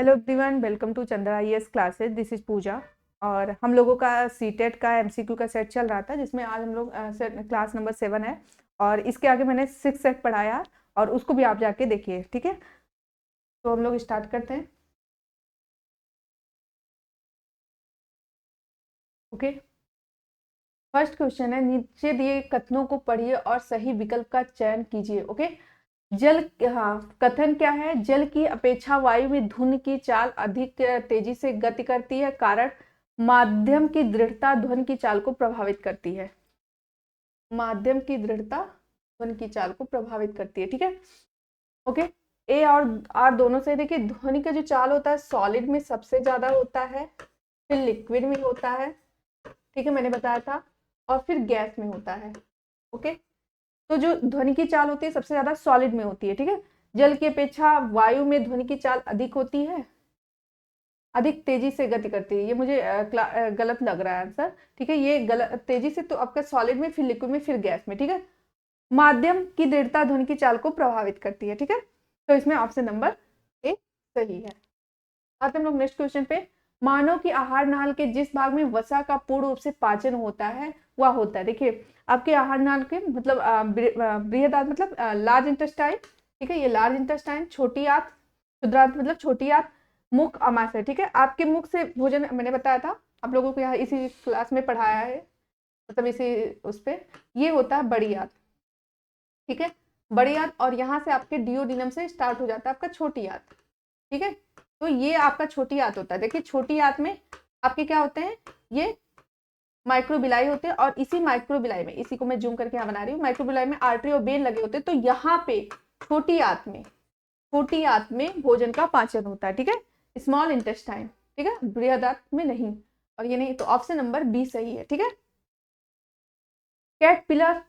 Hello everyone, welcome to Chandra IAS classes. This is Pooja. और हम लोगों का सीटेट का एमसीक्यू का सेट चल रहा था, जिसमें आज हम लोग क्लास नंबर 7 है। और इसके आगे मैंने 6 सेट पढ़ाया और उसको भी आप जाके देखिए, ठीक है। तो हम लोग स्टार्ट करते हैं। ओके, फर्स्ट क्वेश्चन है, नीचे दिए कथनों को पढ़िए और सही विकल्प का चयन कीजिए। ओके, जल, हाँ, कथन क्या है? जल की अपेक्षा वायु में ध्वनि की चाल अधिक तेजी से गति करती है, कारण माध्यम की दृढ़ता ध्वनि की चाल को प्रभावित करती है। माध्यम की दृढ़ता ध्वनि की चाल को प्रभावित करती है, ठीक है। ओके, ए और आर दोनों से देखिए, ध्वनि का जो चाल होता है सॉलिड में सबसे ज्यादा होता है, फिर लिक्विड में होता है, ठीक है, मैंने बताया था, और फिर गैस में होता है। ओके, तो जो ध्वनि की चाल होती है सबसे ज्यादा सॉलिड में होती है, ठीक है। जल की अपेक्षा वायु में ध्वनि की चाल अधिक होती है, अधिक तेजी से गति करती है। ये मुझे गलत लग रहा है आंसर, ठीक है। ये गलत, तेजी से तो आपका सॉलिड में, फिर लिक्विड में, फिर गैस में, ठीक है। माध्यम की दृढ़ता ध्वनि की चाल को प्रभावित करती है, ठीक है। तो इसमें ऑप्शन नंबर ए सही है। आते हम लोग नेक्स्ट क्वेश्चन पे। मानव की आहार नाल के जिस भाग में वसा का पूर्ण रूप से पाचन होता है वह होता है, देखिए आपके आहार नाल के मतलब बृहदात मतलब लार्ज इंटेस्टाइन, ठीक है। ये लार्ज इंटेस्टाइन, छोटी आंत, क्षुद्रांत मतलब छोटी आंत, मुख, अमाशय, ठीक है। आपके मुख से भोजन मैंने बताया था, आप लोगों को यहाँ इसी क्लास में पढ़ाया है, मतलब इसी उस पे, ये होता है बड़ी आंत, ठीक है, बड़ी आंत। और यहाँ से आपके डियोडिनम से स्टार्ट हो जाता है आपका छोटी आंत, ठीक है। तो ये आपका छोटी आंत होता है। देखिए छोटी आंत में आपके क्या होते हैं, ये माइक्रोबिलाई होते हैं, और इसी माइक्रोबिलाई में, इसी को मैं जूम करके यहाँ बना रही हूँ, माइक्रोबिलाई में आर्टरी और वेन लगे होते हैं। तो यहाँ पे छोटी आंत में, छोटी आंत में भोजन का पाचन होता है, ठीक है, स्मॉल इंटेस्टाइन, ठीक है, बृहद आंत में नहीं। और ये नहीं, तो ऑप्शन नंबर बी सही है, ठीक है। कैटपिलर,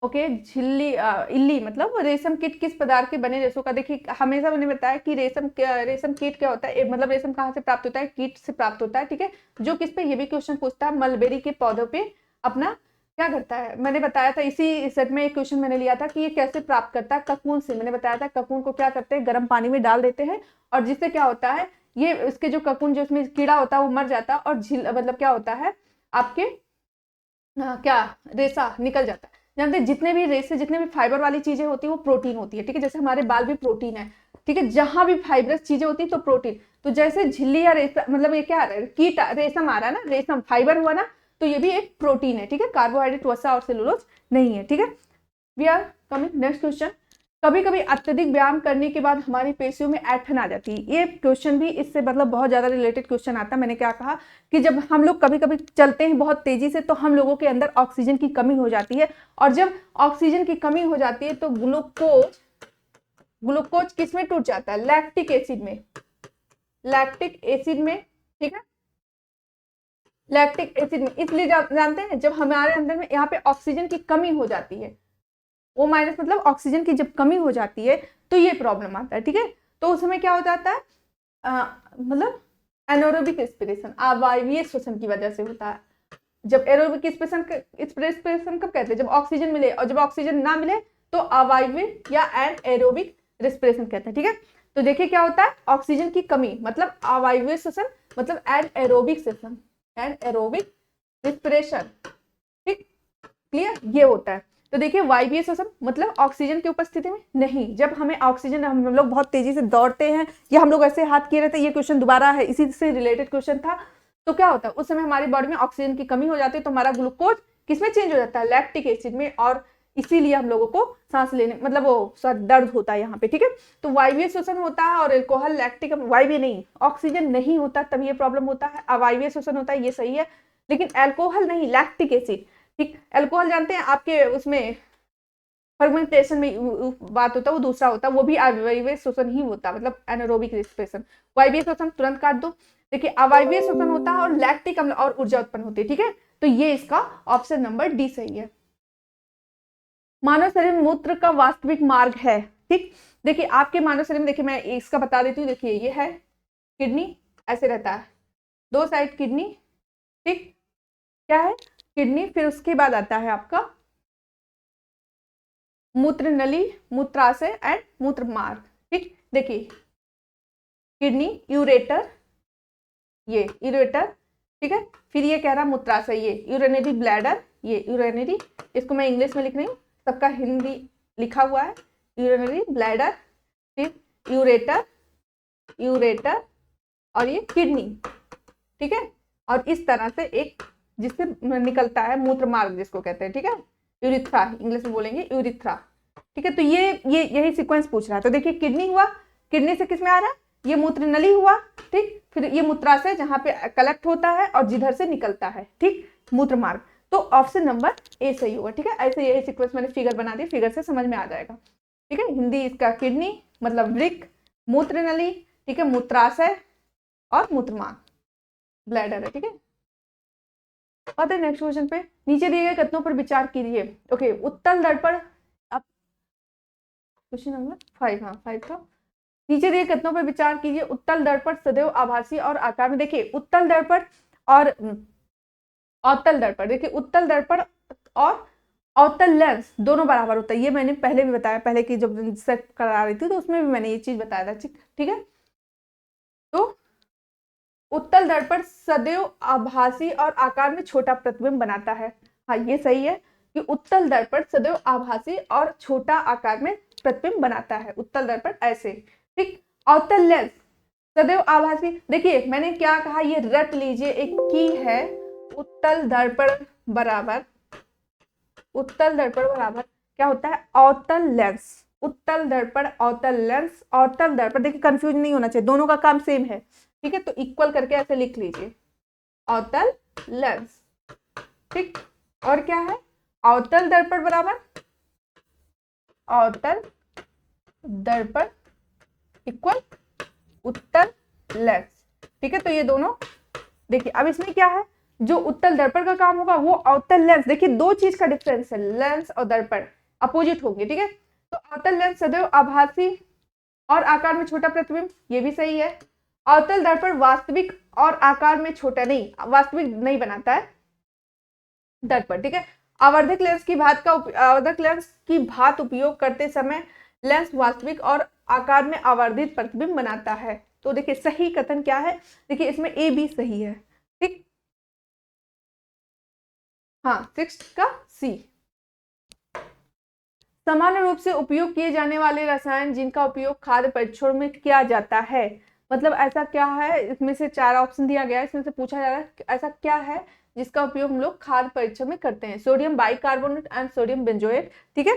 ओके, झिल्ली, इल्ली मतलब रेशम कीट किस पदार्थ के बने रेशों का? देखिए हमेशा मैंने बताया कि रेशम कीट क्या होता है, मतलब रेशम कहाँ से प्राप्त होता है? कीट से प्राप्त होता है, ठीक है। जो किस पे, ये भी क्वेश्चन पूछता है, मलबेरी के पौधों पे अपना क्या करता है? मैंने बताया था इसी सेट में एक क्वेश्चन मैंने लिया था कि ये कैसे प्राप्त करता है, ककून से। मैंने बताया था ककून को क्या करते हैं, गर्म पानी में डाल देते हैं, और जिससे क्या होता है, ये इसके जो ककून, जो इसमें कीड़ा होता है वो मर जाता है, और झिल मतलब क्या होता है आपके, क्या, रेशा निकल जाता है। जानते हैं जितने भी रेसे, जितने भी फाइबर वाली चीजें होती है वो प्रोटीन होती है, ठीक है। जैसे हमारे बाल भी प्रोटीन है, ठीक है, जहां भी फाइबरस चीजें होती है तो प्रोटीन। तो जैसे झिल्ली या रेशा, मतलब ये क्या आ रहा है, कीट, रेशम आ रहा है ना, रेशम फाइबर हुआ ना, तो ये भी एक प्रोटीन है, ठीक है। कार्बोहाइड्रेट, वसा और सेलुलोज नहीं है, ठीक है। We are coming next question. कभी कभी अत्यधिक व्यायाम करने के बाद हमारी पेशियों में ऐंठन आ जाती है। ये क्वेश्चन भी इससे मतलब बहुत ज्यादा रिलेटेड क्वेश्चन आता है। मैंने क्या कहा कि जब हम लोग कभी कभी चलते हैं बहुत तेजी से, तो हम लोगों के अंदर ऑक्सीजन की कमी हो जाती है, और जब ऑक्सीजन की कमी हो जाती है तो ग्लूकोज, ग्लूकोज किस में टूट जाता है? लैक्टिक एसिड में, लैक्टिक एसिड में, ठीक है, लैक्टिक एसिड में। इसलिए जानते हैं जब हमारे अंदर में यहाँ पे ऑक्सीजन की कमी हो जाती है, O माइनस मतलब ऑक्सीजन की जब कमी हो जाती है तो ये प्रॉब्लम आता है, ठीक है। तो उस समय क्या हो जाता है, मतलब एनोरोबिक रेस्पिरेशन, अवायवीय श्वसन की वजह से होता है। जब एरोबिक रेस्पिरेशन कब कहते हैं? जब ऑक्सीजन मिले, और जब ऑक्सीजन ना मिले तो अवायवीय या एनएरोबिक रेस्पिरेशन कहते हैं, ठीक है। तो देखिए क्या होता है, ऑक्सीजन की कमी मतलब अवायवीय श्वसन, मतलब एनएरोबिक श्वसन, एनएरोबिक रेस्पिरेशन, ठीक, क्लियर, ये होता है। तो देखिए वायवीय श्वसन मतलब ऑक्सीजन की उपस्थिति में नहीं, जब हमें ऑक्सीजन, हम लोग बहुत तेजी से दौड़ते हैं या हम लोग ऐसे हाथ किए रहते हैं, ये क्वेश्चन दोबारा है, इसी से रिलेटेड क्वेश्चन था। तो क्या होता है, उस समय हमारी बॉडी में ऑक्सीजन की कमी हो जाती है, तो हमारा ग्लूकोज किसमें चेंज हो जाता है? लैक्टिक एसिड में, और इसीलिए हम लोगों को सांस लेने मतलब वो दर्द होता है यहाँ पे, ठीक है। तो वायवीय श्वसन होता है, और एल्कोहल, लैक्टिक, वायवीय नहीं, ऑक्सीजन नहीं होता तब ये प्रॉब्लम होता है। अवायवीय श्वसन होता है, ये सही है, लेकिन एल्कोहल नहीं, लैक्टिक एसिड, ठीक। एल्कोहल जानते हैं आपके उसमें फर्मेंटेशन में बात होता है, वो दूसरा होता है, वो भी अवायवीय श्वसन ही होता है, मतलब एनारोबिक रेस्पिरेशन। वायवीय श्वसन तुरंत काट दो। देखिए अवायवीय श्वसन होता है और लैक्टिक अम्ल और ऊर्जा उत्पन्न होती है, ठीक है। तो ये इसका ऑप्शन नंबर डी सही है। मानव शरीर मूत्र का वास्तविक मार्ग है, ठीक। देखिए आपके मानव शरीर में, देखिए मैं इसका बता देती हूँ, देखिए ये है किडनी, ऐसे रहता है, दो साइड किडनी, ठीक, क्या है किडनी, फिर उसके बाद आता है आपका मूत्र नली, मूत्राशय एंड मूत्र मार्ग, ठीक। देखिए किडनी, यूरेटर, ये यूरेटर, ठीक है। फिर ये कह रहा मूत्राशय, ये यूरिनरी ब्लैडर, ये यूरिनरी, इसको मैं इंग्लिश में लिख रही हूँ, सबका हिंदी लिखा हुआ है, यूरिनरी ब्लैडर, फिर यूरेटर, यूरेटर और ये किडनी, ठीक है। और इस तरह से एक जिससे निकलता है मूत्र मार्ग जिसको कहते हैं, ठीक है, यूरिथ्रा, इंग्लिश में बोलेंगे यूरिथ्रा, ठीक है। तो ये यही सीक्वेंस पूछ रहा है। तो देखिए किडनी हुआ, किडनी से किस में आ रहा है, ये मूत्र नली हुआ, ठीक। फिर ये मूत्राशय जहाँ पे कलेक्ट होता है और जिधर से निकलता है, ठीक, मूत्र मार्ग। तो ऑप्शन नंबर ए सही होगा, ठीक है। ऐसे यही सीक्वेंस मैंने फिगर बना दी, फिगर से समझ में आ जाएगा, ठीक है। हिंदी इसका किडनी मतलब वृक्क, मूत्र नली, ठीक है, मूत्राशय और मूत्र मार्ग ब्लैडर है, ठीक है। और नेक्स्ट क्वेश्चन पे, नीचे दिए गए कथनों पर विचार कीजिए। ओके, उत्तल दर्पण, अब क्वेश्चन नंबर 5, हाँ 5 था। नीचे दिए कथनों पर विचार कीजिए। उत्तल दर्पण सदैव आभासी और आकार में, देखिए उत्तल दर्पण और अवतल दर्पण, देखिए उत्तल दर्पण और अवतल लेंस दोनों बराबर होता है। ये मैंने पहले भी बताया, पहले की जब सेट करा रही थी तो उसमें भी मैंने ये चीज बताया था, ठीक है। तो उत्तल दर्पण सदैव आभासी और आकार में छोटा प्रतिबिंब बनाता है। हाँ ये सही है कि उत्तल दर्पण सदैव आभासी और छोटा आकार में प्रतिबिंब बनाता है, उत्तल दर्पण ऐसे, ठीक। अवतल लेंस सदैव आभासी, देखिए मैंने क्या कहा, ये रट लीजिए, एक की है, उत्तल दर्पण बराबर, उत्तल दर्पण बराबर क्या होता है, अवतल लेंस, उत्तल दर्पण अवतल लेंस, अवतल दर्पण, देखिए कंफ्यूज नहीं होना चाहिए, दोनों का काम सेम है, ठीक है। तो इक्वल करके ऐसे लिख लीजिए, अवतल लेंस, ठीक। और क्या है, अवतल दर्पण बराबर अवतल दर्पण इक्वल उत्तल लेंस, ठीक है। तो ये दोनों, देखिए अब इसमें क्या है, जो उत्तल दर्पण का काम होगा वो अवतल लेंस, देखिए दो चीज का डिफरेंस है, लेंस और दर्पण अपोजिट होंगे, ठीक है। तो अवतल लेंस सदैव आभासी और आकार में छोटा प्रतिबिंब, ये भी सही है। अवतल दर्पण वास्तविक और आकार में छोटा नहीं, वास्तविक नहीं बनाता है दर्पण, ठीक है। आवर्धक लेंस की भात उपयोग करते समय लेंस वास्तविक और आकार में आवर्धित प्रतिबिंब बनाता है। तो देखिए सही कथन क्या है, देखिए इसमें ए बी सही है, ठीक। हाँ 6 का सी। सामान्य रूप से उपयोग किए जाने वाले रसायन जिनका उपयोग खाद्य परीक्षण में किया जाता है, मतलब ऐसा क्या है, इसमें से 4 ऑप्शन दिया गया है, इसमें से पूछा जा रहा है ऐसा क्या है जिसका उपयोग हम लोग खाद्य परीक्षण में करते हैं। Sodium bicarbonate and sodium benzoate, ठीक है।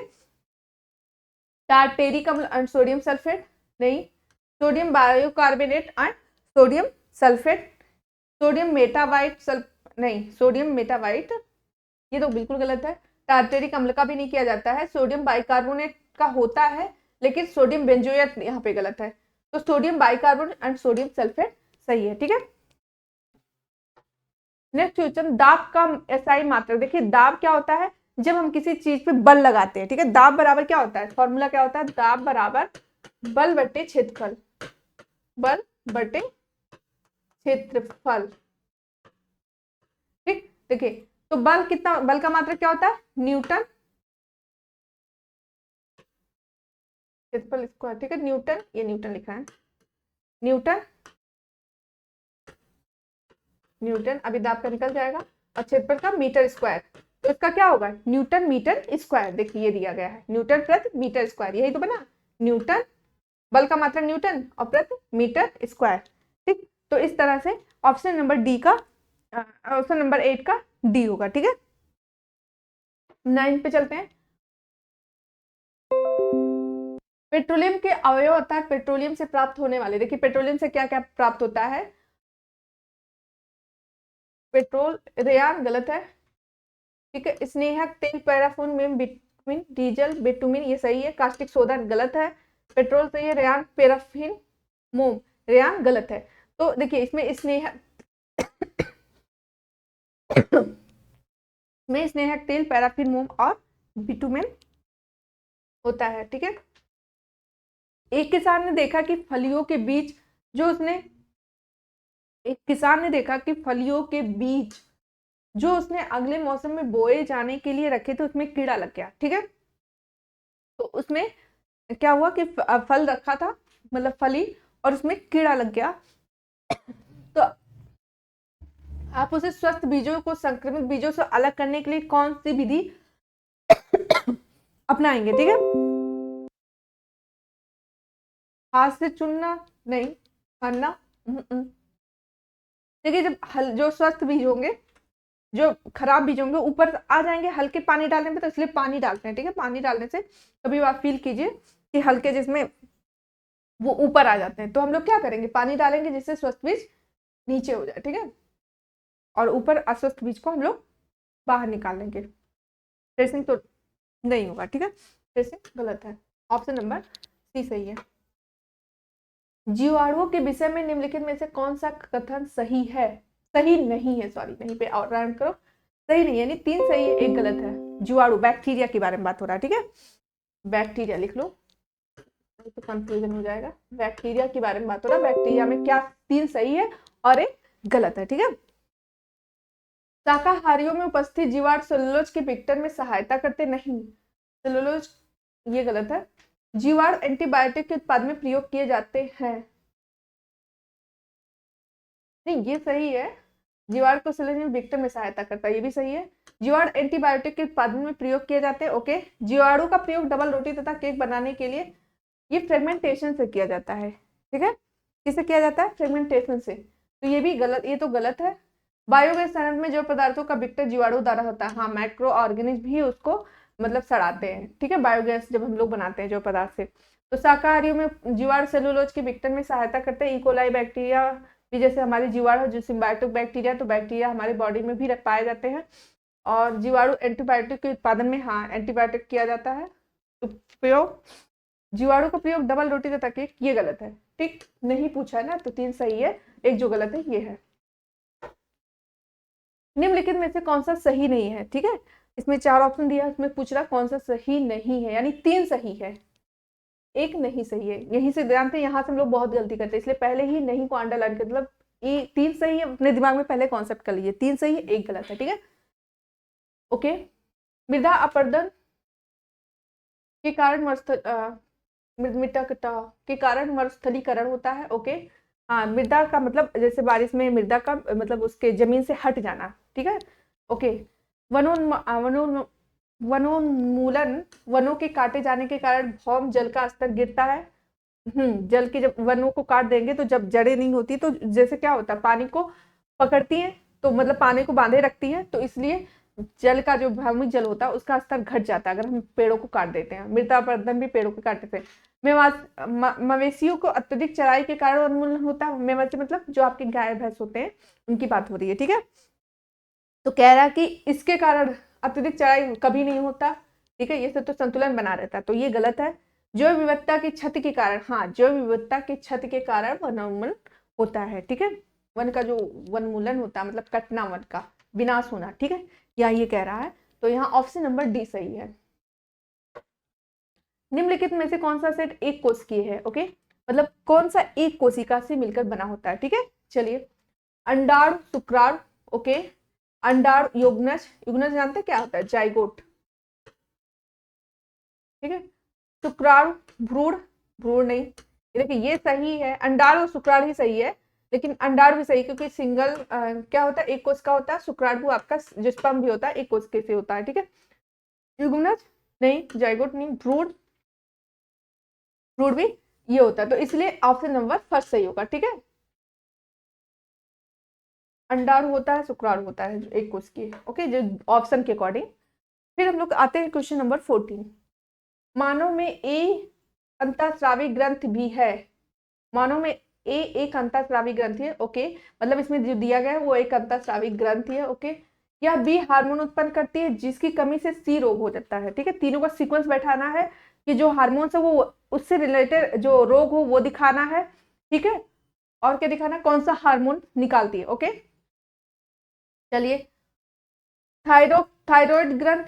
टार्टेरिक अम्ल एंड सोडियम सल्फेट, नहीं। Sodium bicarbonate and sodium sulphate, sodium मेटावाइट नहीं, सोडियम मेटावाइट ये तो बिल्कुल गलत है। टार्टेरिक अम्ल का भी नहीं किया जाता है, सोडियम बाइकार्बोनेट का होता है, लेकिन सोडियम बेंजोएट यहाँ पे गलत है। तो sodium bicarbonate and sodium sulphate सही है, ठीक है। नेक्स्ट क्वेश्चन, दाब का एसआई मात्रक, देखिए दाब क्या होता है, जब हम किसी चीज पे बल लगाते हैं, ठीक है। दाब बराबर क्या होता है, फॉर्मूला क्या होता है, दाब बराबर बल बटे क्षेत्रफल, बल बटे क्षेत्रफल, ठीक। देखिए तो बल कितना, बल का मात्रक क्या होता है, न्यूटन, क्षेत्रफल स्क्वायर, ठीक है, न्यूटन, ये न्यूटन लिखा है, न्यूटन, न्यूटन, अभी दाब का निकल जाएगा, और क्षेत्रफल का मीटर स्क्वायर, तो इसका क्या होगा, न्यूटन मीटर स्क्वायर, देखिए ये दिया गया है, न्यूटन प्रति मीटर स्क्वायर, यही तो बना, न्यूटन, बल का मात्रक न्यूटन और प्रति मीटर स्क्वायर, ठीक। तो इस तरह से ऑप्शन नंबर डी का, ऑप्शन नंबर 8 का डी होगा, ठीक है। 9 पे चलते हैं। पेट्रोलियम के अवयव अर्थात पेट्रोलियम से प्राप्त होने वाले, देखिए पेट्रोलियम से क्या क्या प्राप्त होता है, पेट्रोल, रेयान गलत है, ठीक है। स्नेहक तेल, पैराफिन, बिटुमिन, डीजल, बिटुमिन ये सही है। कास्टिक सोडा गलत है, पेट्रोल सही है, रेयान, पैराफिन, मोम, रेयान गलत है। तो देखिए इसमें स्नेहक तेल, पैराफिन, मोम और बिटुमिन होता है, ठीक है। एक किसान ने देखा कि फलियों के बीच जो उसने एक किसान ने देखा कि फलियों के बीज जो उसने अगले मौसम में बोए जाने के लिए रखे थे उसमें कीड़ा लग गया, ठीक है। तो उसमें क्या हुआ कि फल रखा था, मतलब फली, और उसमें कीड़ा लग गया, तो आप उसे स्वस्थ बीजों को संक्रमित बीजों से अलग करने के लिए कौन सी विधि अपनाएंगे? ठीक है, हाथ से चुनना नहीं, खाना। देखिए, जब जो स्वस्थ बीज होंगे, जो खराब बीज होंगे ऊपर आ जाएंगे हल्के पानी डालने में, तो इसलिए पानी डालते हैं। ठीक है, पानी डालने से कभी आप फील कीजिए कि हल्के जिसमें वो ऊपर आ जाते हैं, तो हम लोग क्या करेंगे, पानी डालेंगे जिससे स्वस्थ बीज नीचे हो जाए। ठीक है, और ऊपर अस्वस्थ बीज को हम लोग बाहर निकाल लेंगे। ट्रेसिंग तो नहीं होगा। ठीक है, ट्रेसिंग गलत है, ऑप्शन नंबर सी सही है। जीवाणुओं के विषय में निम्नलिखित में से कौन सा कथन सही है? सही नहीं है, सॉरी, नहीं पे और राउंड करो, सही नहीं, यानी 3 सही है, 1 गलत है। जीवाणु बैक्टीरिया के बारे में बात हो रहा है। ठीक है, बैक्टीरिया लिख लो, तो कंफ्यूजन हो जाएगा। बैक्टीरिया के बारे में बात हो रहा है, बैक्टीरिया में क्या 3 सही है और 1 गलत है। ठीक है, शाकाहारियों में उपस्थित जीवाणु सेलुलोज के विघटन में सहायता करते नहीं, सेलुलोज, ये गलत है। जीवाणु एंटीबायोटिक के उत्पादन में प्रयोग किए जाते हैं, नहीं ये सही है। जीवाणु को सेलुलोज में विघटन में सहायता करता है, ये भी सही है। जीवाणु एंटीबायोटिक के उत्पादन में प्रयोग किए जाते हैं, ओके। जीवाणु का प्रयोग डबल रोटी तथा केक बनाने के लिए ये फ्रेगमेंटेशन से किया जाता है। ठीक है, किससे किया जाता है? फ्रेगमेंटेशन से, तो ये भी गलत, ये तो गलत है। बायोगैस संयंत्र में जो पदार्थों का विघटन जीवाणु द्वारा होता है, हाँ, माइक्रो ऑर्गेनिज्म भी उसको मतलब सड़ाते हैं। ठीक है, बायोगैस जब हम लोग बनाते हैं जो पदार्थ से। तो शाकाहारियों में जीवाणु सेलुलोज के विघटन में सहायता करते हैं। इकोलाई बैक्टीरिया भी जैसे हमारी जीवाणु है, जो सिम्बायोटिक बैक्टीरिया, तो बैक्टीरिया हमारे बॉडी में भी पाए जाते हैं। और जीवाणु एंटीबायोटिक के उत्पादन में, हाँ, एंटीबायोटिक किया जाता है उपयोग। जीवाणु का प्रयोग डबल रोटी तथा केक, ये गलत है। ठीक, नहीं पूछा है ना, तो 3 सही है, 1 जो गलत है ये है। निम्नलिखित में से कौन सा सही नहीं है? ठीक है, इसमें 4 ऑप्शन दिया है, उसमें पूछ रहा कौन सा सही नहीं है, यानी 3 सही है, 1 नहीं सही है। यहीं से जानते हैं, यहाँ से हम लोग बहुत गलती करते हैं, इसलिए पहले ही नहीं को अंडरलाइन कर, मतलब ये 3 सही है, अपने दिमाग में पहले कॉन्सेप्ट कर लीजिए, 3 सही है, 1 गलत है। ठीक है, ओके। मृदा अपरदन के कारण मृदा के कारण मरुस्थलीकरण होता है, ओके। हाँ, मृदा का मतलब जैसे बारिश में मृदा का मतलब उसके जमीन से हट जाना। ठीक है, ओके। वनोन्मूलन, वनों के काटे जाने के कारण भौम जल का स्तर गिरता है। जल की, जब वनों को काट देंगे तो जब जड़ें नहीं होती, तो जैसे क्या होता है, पानी को पकड़ती हैं, तो मतलब पानी को बांधे रखती है, तो इसलिए जल का जो भौमिक जल होता है उसका स्तर घट जाता है अगर हम पेड़ों को काट देते हैं। मृदा अपरदन भी पेड़ों को काटते थे। मवेशियों को अत्यधिक चराई के कारण उन्मूलन होता है। मवेशी मतलब जो आपके गाय भैंस होते हैं, उनकी बात हो रही है। ठीक है, तो कह रहा है कि इसके कारण अत्यधिक चराई कभी नहीं होता। ठीक है, ये सब तो संतुलन बना रहता है, तो ये गलत है। जैव विविधता की क्षति के कारण, हाँ, जैव विविधता की क्षति के कारण वनोन्मूलन होता है। ठीक है, वन का जो वनमूलन होता है मतलब कटना, वन का विनाश होना। ठीक है, यहाँ ये कह रहा है, तो यहाँ ऑप्शन नंबर डी सही है। निम्नलिखित में से कौन सा सेट एक कोशिकीय है? ओके, मतलब कौन सा एक कोशिका से मिलकर बना होता है? ठीक है, चलिए, अंडाणु, शुक्राणु, ओके, अंडाणु, युग्मज, युग्मज जानते हैं क्या होता है? जाइगोट। ठीक है, शुक्राणु, भ्रूण, भ्रूण नहीं, देखिए ये सही है, अंडाणु और शुक्राणु ही सही है, लेकिन अंडाणु भी सही, क्योंकि सिंगल क्या होता है, एक कोश का होता है। शुक्राणु आपका जो स्पर्म भी होता है एक कोश के से होता है। ठीक है, युग्मज नहीं, जाइगोट नहीं, भ्रूण, भ्रूण भी ये होता है, तो इसलिए ऑप्शन नंबर फर्स्ट सही होगा। ठीक है, अंडाणु होता है, शुक्राणु होता है एक कोश की, ओके, जो ऑप्शन के अकॉर्डिंग। फिर हम लोग आते हैं क्वेश्चन नंबर 14। मानव में ए अंतःस्रावी ग्रंथ भी है। मानव में ए एक अंतःस्रावी ग्रंथि है, ओके, मतलब इसमें जो दिया गया है वो एक अंतःस्रावी ग्रंथि है, ओके। यह बी हार्मोन उत्पन्न करती है जिसकी कमी से सी रोग हो जाता है। ठीक है, तीनों का सीक्वेंस बैठाना है कि जो हार्मोन है वो उससे रिलेटेड जो रोग हो वो दिखाना है। ठीक है, और क्या दिखाना, कौन सा हार्मोन निकालती है। ओके, चलिए, थायराइड ग्रंथ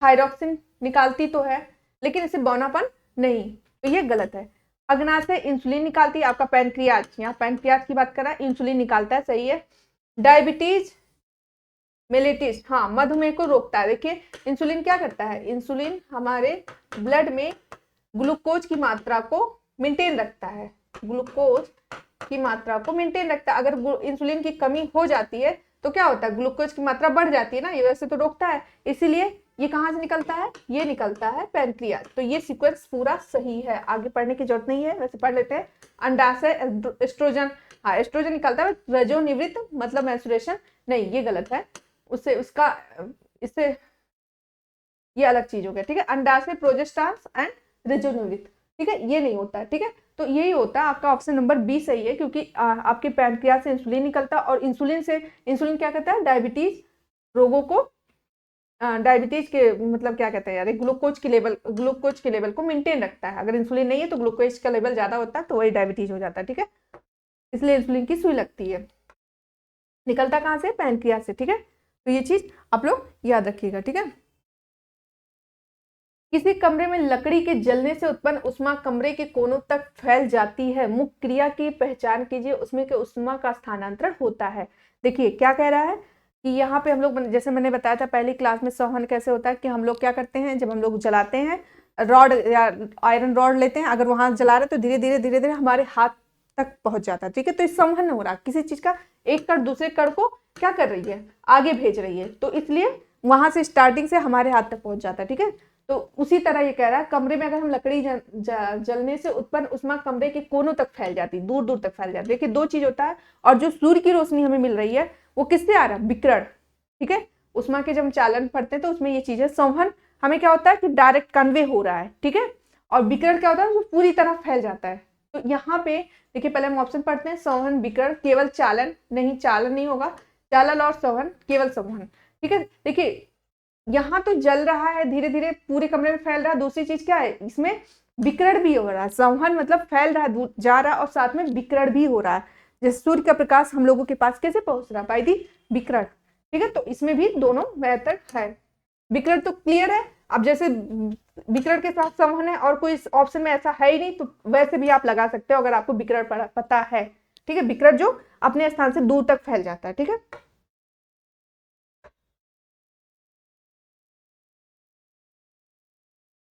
थायरोक्सिन निकालती तो है, लेकिन इसे बौनापन नहीं, तो ये गलत है। अग्नाशय इंसुलिन निकालती है, आपका पैनक्रियाज, यहाँ पैनक्रियाज की बात कर रहा है, इंसुलिन निकालता है, सही है। डायबिटीज मेलिटिस, हाँ, मधुमेह को रोकता है। देखिए, इंसुलिन क्या करता है, इंसुलिन हमारे ब्लड में ग्लूकोज की मात्रा को मेंटेन रखता है। ग्लूकोज की मात्रा को मेंटेन रखता है। अगर इंसुलिन की कमी हो जाती है तो क्या होता है, ग्लूकोज की मात्रा बढ़ जाती है ना, ये वैसे तो रोकता है। इसीलिए ये कहाँ से निकलता है, ये निकलता है पैनक्रियाज। तो ये सीक्वेंस पूरा सही है, आगे पढ़ने की जरूरत नहीं है, वैसे पढ़ लेते हैं। अंडाशय एस्ट्रोजन, हाँ एस्ट्रोजन निकलता है, रजोनिवृत्त मतलब मेंस्ट्रुएशन नहीं, ये गलत है। उससे उसका इससे ये अलग चीज हो गया, ठीक है। अंडाशय प्रोजेस्टान्स एंड रजोनिवृत्त, ठीक है, ये नहीं होता है, ठीक है। तो यही होता है आपका ऑप्शन नंबर बी सही है, क्योंकि आपके पैनक्रियाज से इंसुलिन निकलता है और इंसुलिन क्या कहता है, डायबिटीज रोगों को डायबिटीज के मतलब क्या कहते हैं यार, ग्लूकोज के लेवल को मेंटेन रखता है। अगर इंसुलिन नहीं है तो ग्लूकोज का लेवल ज्यादा होता है तो वही डायबिटीज हो जाता है, ठीक है। इसलिए इंसुलिन की सुई लगती है, निकलता कहाँ से, पैनक्रियाज से, ठीक है। तो ये चीज आप लोग याद रखिएगा, ठीक है। किसी कमरे में लकड़ी के जलने से उत्पन्न उष्मा कमरे के कोनों तक फैल जाती है, मुख्य क्रिया की पहचान कीजिए, उसमें के उष्मा का स्थानांतरण होता है। देखिए क्या कह रहा है कि यहाँ पे हम लोग, जैसे मैंने बताया था पहली क्लास में, संवहन कैसे होता है कि हम लोग क्या करते हैं, जब हम लोग जलाते हैं रॉड या आयरन रॉड लेते हैं, अगर वहां जला रहे तो धीरे धीरे हमारे हाथ तक पहुंच जाता है, ठीक है। तो इस संवहन हो रहा है, किसी चीज का एक कण दूसरे कण को क्या कर रही है, आगे भेज रही है, तो इसलिए वहां से स्टार्टिंग से हमारे हाथ तक पहुंच जाता है, ठीक है। तो उसी तरह ये कह रहा है, कमरे में अगर हम लकड़ी जलने से उत्पन्न उष्मा कमरे के कोनों तक फैल जाती, दूर दूर तक फैल जाती है। देखिए दो चीज होता है, और जो सूर्य की रोशनी हमें मिल रही है वो किससे आ रहा है, विकिरण, ठीक है। उष्मा के जब हम चालन पढ़ते हैं तो उसमें ये चीज है, संवहन हमें क्या होता है कि डायरेक्ट कन्वे हो रहा है, ठीक है। और विकिरण क्या होता है, जो पूरी तरह फैल जाता है। तो यहाँ पे देखिए पहले हम ऑप्शन पढ़ते हैं, संवहन विकिरण, केवल चालन नहीं, चालन नहीं होगा, चालन और संवहन, केवल संवहन, ठीक है। देखिए यहाँ तो जल रहा है, धीरे धीरे पूरे कमरे में फैल रहा है, दूसरी चीज क्या है, इसमें विकिरण भी हो रहा है। संवहन मतलब फैल रहा है, जा रहा है, और साथ में विकिरण भी हो रहा है। जैसे सूर्य का प्रकाश हम लोगों के पास कैसे पहुंच रहा है, बाय दी विकिरण, ठीक है। तो इसमें भी दोनों मेथड है। विकिरण तो क्लियर है। अब जैसे विकिरण के साथ संवहन है और कोई ऑप्शन में ऐसा है ही नहीं, तो वैसे भी आप लगा सकते हो अगर आपको विकिरण पता है, ठीक है। विकिरण जो अपने स्थान से दूर तक फैल जाता है, ठीक है।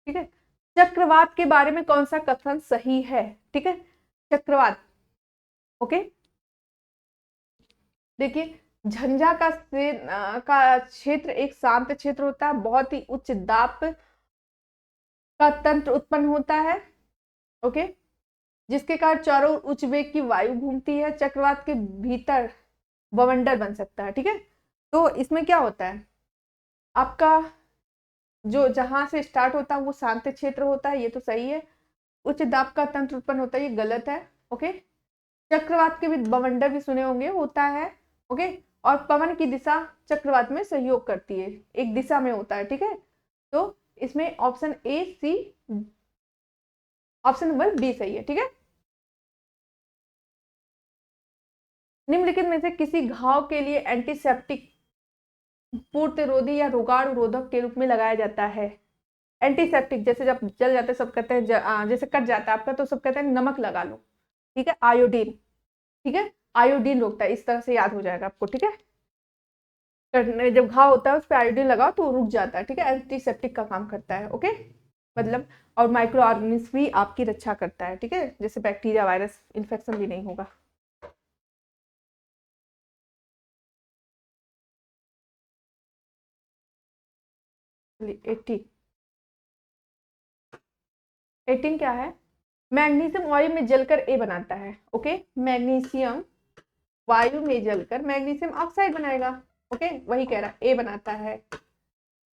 ठीक है, चक्रवात के बारे में कौन सा कथन सही है, ठीक है। चक्रवात, ओके। देखिए झंझा का क्षेत्र एक शांत क्षेत्र होता है, बहुत ही उच्च दाब का तंत्र उत्पन्न होता है, ओके, जिसके कारण चारों ओर उच्च वेग की वायु घूमती है। चक्रवात के भीतर बवंडर बन सकता है, ठीक है। तो इसमें क्या होता है, आपका जो जहां से स्टार्ट होता है वो शांत क्षेत्र होता है, ये तो सही है। उच्च दाब का तंत्र उत्पन्न होता है, ये गलत है, ओके। चक्रवात के भी बवंडर भी सुने होंगे, होता है, ओके। और पवन की दिशा चक्रवात में सहयोग करती है, एक दिशा में होता है, ठीक है। तो इसमें option A C, option number B सही है, ठीक है। निम्नलिखित में से किसी घाव के लिए एंटीसेप्टिक पूर्णरोधी या रोगाणु रोधक के रूप में लगाया जाता है। एंटीसेप्टिक, जैसे जब जल जाते सब कहते हैं जैसे कट जाता है आपका तो सब कहते हैं नमक लगा लो, ठीक है, आयोडीन, ठीक है, आयोडीन रोकता है, इस तरह से याद हो जाएगा आपको, ठीक है। जब घाव होता है उस पर आयोडीन लगाओ तो रुक जाता है, ठीक है, एंटीसेप्टिक का काम करता है, ओके। मतलब और माइक्रो ऑर्गेनिज्म भी आपकी रक्षा करता है, ठीक है, जैसे बैक्टीरिया वायरस इन्फेक्शन भी नहीं होगा। चलिए 18 क्या है, मैग्नीशियम वायु में जलकर ए बनाता है, ओके। मैग्नीशियम वायु में जलकर मैग्नीशियम ऑक्साइड बनाएगा, ओके, वही कह रहा है ए बनाता है।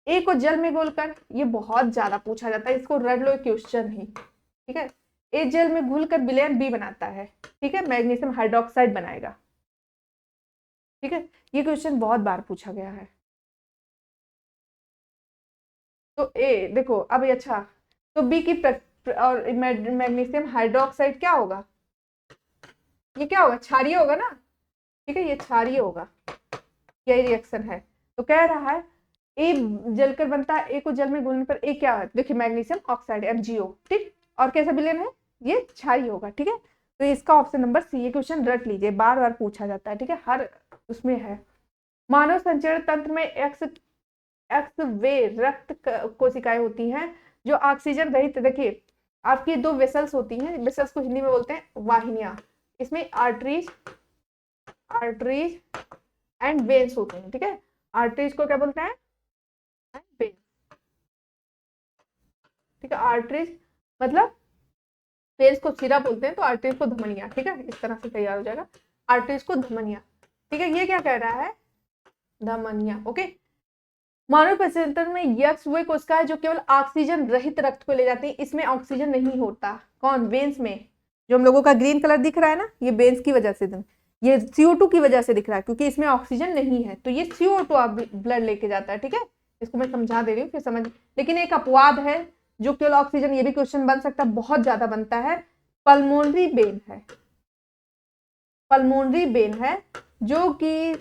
ए को जल में घोलकर, ये बहुत ज्यादा पूछा जाता है, इसको रट लो, क्वेश्चन ही, ठीक है। ए जल में घुलकर विलयन बी बनाता है, ठीक है, मैग्नीशियम हाइड्रोक्साइड बनाएगा, ठीक है। ये क्वेश्चन बहुत बार पूछा गया है। तो ए देखो अब अच्छा, तो बी की और मैग्नीशियम हाइड्रोक्साइड क्या होगा, ये क्या होगा, क्षारीय होगा ना, ठीक है, ये क्षारीय होगा, यही रिएक्शन है। तो कह रहा है ए जलकर बनता है, ए को जल में घुलने पर ए क्या है, देखिए मैग्नीशियम ऑक्साइड MgO, ठीक, और कैसा विलयन है, ये क्षारीय होगा, ठीक है। तो इसका ऑप्शन नंबर सी, ये क्वेश्चन रट लीजिए, बार बार पूछा जाता है, ठीक है, हर उसमें है। मानव संचरण तंत्र में एक्स एक्स वे रक्त कोशिकाएं होती हैं जो ऑक्सीजन रहित, देखिए आपकी दो वेसल्स होती हैं, वेसल्स को हिंदी में बोलते हैं वाहिनियां। इसमें आर्टरीज आर्टरीज एंड वेन्स होते हैं, ठीक है। आर्टरीज को क्या बोलते हैं? वेन्स, ठीक है। आर्टरीज मतलब वेन्स को सिरा बोलते हैं, तो आर्टरीज को धमनिया, ठीक है। इस तरह से तैयार हो जाएगा, आर्टरीज को धमनिया, ठीक है। ये क्या कह रहा है? धमनिया, ओके। मानव प्रचंतर में यक्ष वो कोशिका है जो केवल ऑक्सीजन रहित रक्त को ले जाती है, इसमें ऑक्सीजन नहीं होता। कौन? वेन्स में। जो हम लोगों का ग्रीन कलर दिख रहा है ना, ये वेन्स की वजह से, ये CO2 की वजह से दिख रहा है, क्योंकि इसमें ऑक्सीजन नहीं है, तो ये CO2 ब्लड लेके जाता है, ठीक है। इसको मैं समझा दे रही हूँ, फिर समझ। लेकिन एक अपवाद है जो केवल ऑक्सीजन, ये भी क्वेश्चन बन सकता है, बहुत ज्यादा बनता है। पल्मोनरी वेन है, पल्मोनरी वेन है, जो कि